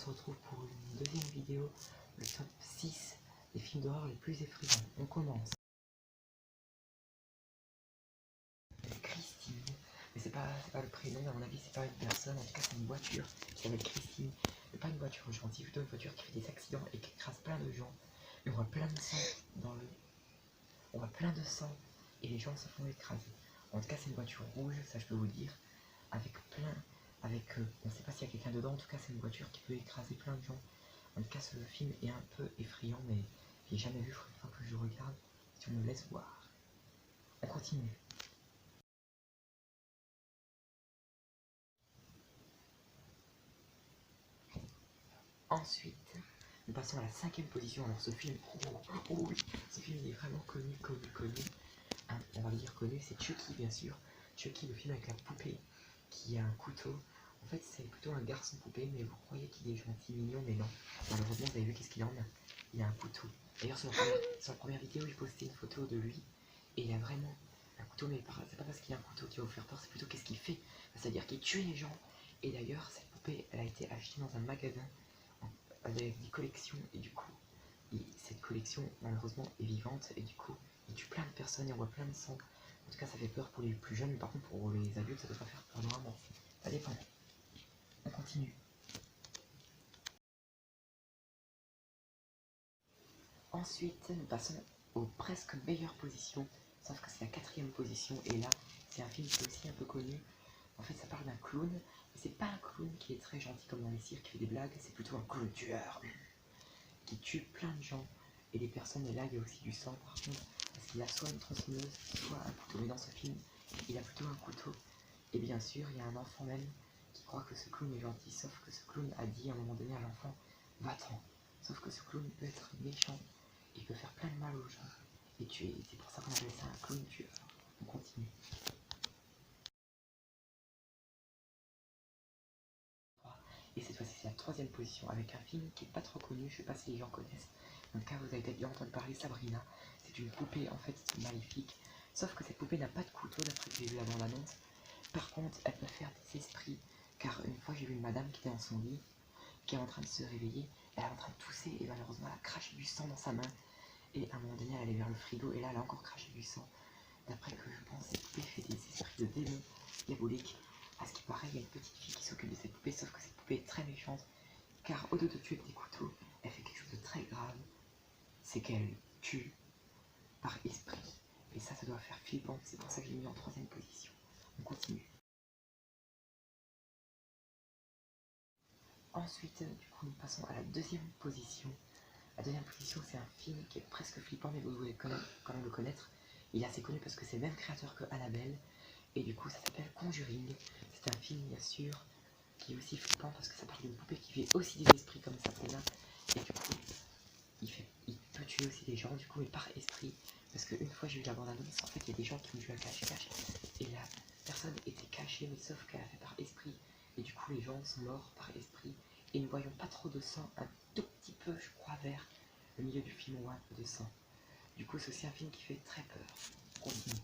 se retrouve pour une deuxième vidéo, le top 6 des films d'horreur les plus effrayants. On commence. Christine, mais c'est pas le prénom, à mon avis c'est pas une personne, en tout cas c'est une voiture qui s'appelle Christine. Mais pas une voiture gentille, plutôt une voiture qui fait des accidents et qui écrase plein de gens. Et on voit plein de sang On voit plein de sang et les gens se font écraser. En tout cas c'est une voiture rouge, ça je peux vous dire, on sait pas s'il y a quelqu'un dedans, en tout cas c'est une voiture qui peut écraser plein de gens. En tout cas ce film est un peu effrayant, mais j'ai jamais vu, il faut que je regarde si on me laisse voir. On continue. Ensuite, nous passons à la 5e position. Alors ce film, oui, ce film il est vraiment connu. Hein, on va le dire connu, c'est Chucky bien sûr. Chucky, le film avec la poupée qui a un couteau. En fait c'est plutôt un garçon poupée, mais vous croyez qu'il est gentil, mignon, mais non. Malheureusement vous avez vu qu'est-ce qu'il en a. Il a un couteau. D'ailleurs sur la première vidéo il postait une photo de lui, et il a vraiment un couteau, mais c'est pas parce qu'il a un couteau qui va vous faire peur, c'est plutôt qu'est-ce qu'il fait. C'est-à-dire qu'il tue les gens. Et d'ailleurs cette poupée elle a été achetée dans un magasin avec des collections, et du coup cette collection malheureusement est vivante, et du coup il tue plein de personnes et on voit plein de sang. En tout cas ça fait peur pour les plus jeunes, mais par contre pour les adultes ça doit pas faire peur normalement. Ça dépend. On continue. Ensuite nous passons aux presque meilleures positions, sauf que c'est la 4e position, et là c'est un film qui est aussi un peu connu. En fait ça parle d'un clown, mais c'est pas un clown qui est très gentil comme dans les cirques qui fait des blagues, c'est plutôt un clown tueur qui tue plein de gens et des personnes. Et là il y a aussi du sang par contre, parce qu'il a soit une tronçonneuse, soit un couteau. Mais dans ce film il a plutôt un couteau. Et bien sûr il y a un enfant même qui croit que ce clown est gentil, sauf que ce clown a dit à un moment donné à l'enfant va-t'en. Sauf que ce clown peut être méchant, il peut faire plein de mal aux gens et tuer. C'est pour ça qu'on appelle ça un clown tueur. On continue. Et cette fois-ci c'est la 3e position, avec un film qui est pas trop connu, je sais pas si les gens connaissent. En tout cas vous avez peut-être bien entendu parler, Sabrina. C'est une poupée en fait maléfique, sauf que cette poupée n'a pas de couteau d'après que j'ai vu la bande-annonce. Par contre elle peut faire des esprits, car une fois j'ai vu une madame qui était dans son lit, qui est en train de se réveiller, elle est en train de tousser et malheureusement elle a craché du sang dans sa main. Et à un moment donné elle allait vers le frigo et là elle a encore craché du sang. D'après que je pense, cette poupée fait des esprits de démons diaboliques. À ce qui paraît, il y a une petite fille qui s'occupe de cette poupée, sauf que cette poupée est très méchante, car au lieu de tuer avec des couteaux, elle fait quelque chose de très grave, c'est qu'elle tue par esprit. Et ça doit faire flippant, c'est pour ça que je l'ai mis en 3e position. On continue. Ensuite, du coup, nous passons à la 2e position. La 2e position, c'est un film qui est presque flippant, mais vous devez quand même le connaître. Il est assez connu parce que c'est le même créateur que Annabelle. Et du coup ça s'appelle Conjuring. C'est un film bien sûr qui est aussi flippant parce que ça parle d'une poupée qui fait aussi des esprits comme Sabrina. Et du coup il peut tuer aussi des gens du coup, mais par esprit. Parce qu'une fois j'ai vu la bande-annonce, en fait il y a des gens qui ont joué à cache-cache et la personne était cachée, mais sauf qu'elle a fait par esprit. Et du coup les gens sont morts par esprit. Et nous voyons pas trop de sang, un tout petit peu je crois vers le milieu du film, ou un peu de sang. Du coup c'est aussi un film qui fait très peur. On continue.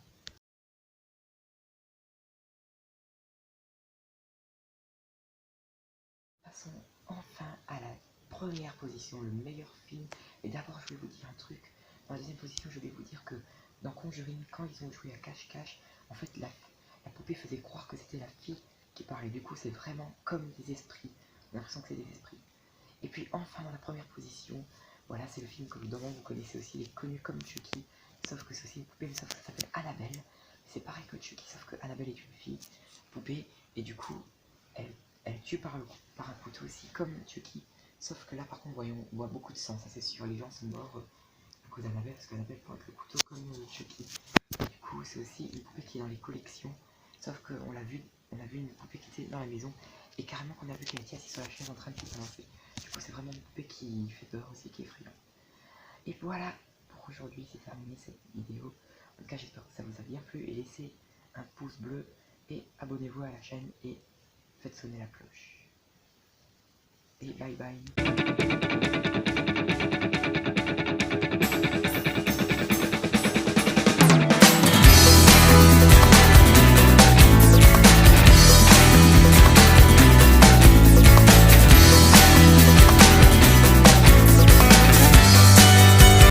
Passons enfin à la 1re position, le meilleur film. Et d'abord je vais vous dire un truc. Dans la 2e position je vais vous dire que dans Conjuring, quand ils ont joué à cache-cache, en fait la poupée faisait croire que c'était la fille qui parlait. Du coup c'est vraiment comme des esprits. On a l'impression que c'est des esprits. Et puis enfin dans la 1re position, voilà c'est le film que vous connaissez aussi, il est connu comme Chucky. Sauf que c'est aussi une poupée, mais sauf que ça s'appelle Annabelle. C'est pareil que Chucky, sauf que Annabelle est une fille poupée. Et du coup elle tue par un couteau aussi, comme Chucky. Sauf que là, par contre, on voit beaucoup de sang, ça c'est sûr. Les gens sont morts à cause d'Annabelle, parce qu'Annabelle pointe le couteau comme Chucky. Du coup, c'est aussi une poupée qui est dans les collections. Sauf qu'on l'a vu, une poupée qui était dans la maison, et carrément qu'on a vu qu'elle était assise sur la chaise en train de se balancer. Du coup, c'est vraiment une poupée qui fait peur aussi, qui est effrayante. Et voilà, pour aujourd'hui, c'est terminé cette vidéo. En tout cas, j'espère que ça vous a bien plu, et laissez un pouce bleu, et abonnez-vous à la chaîne, et faites sonner la cloche. Et bye bye.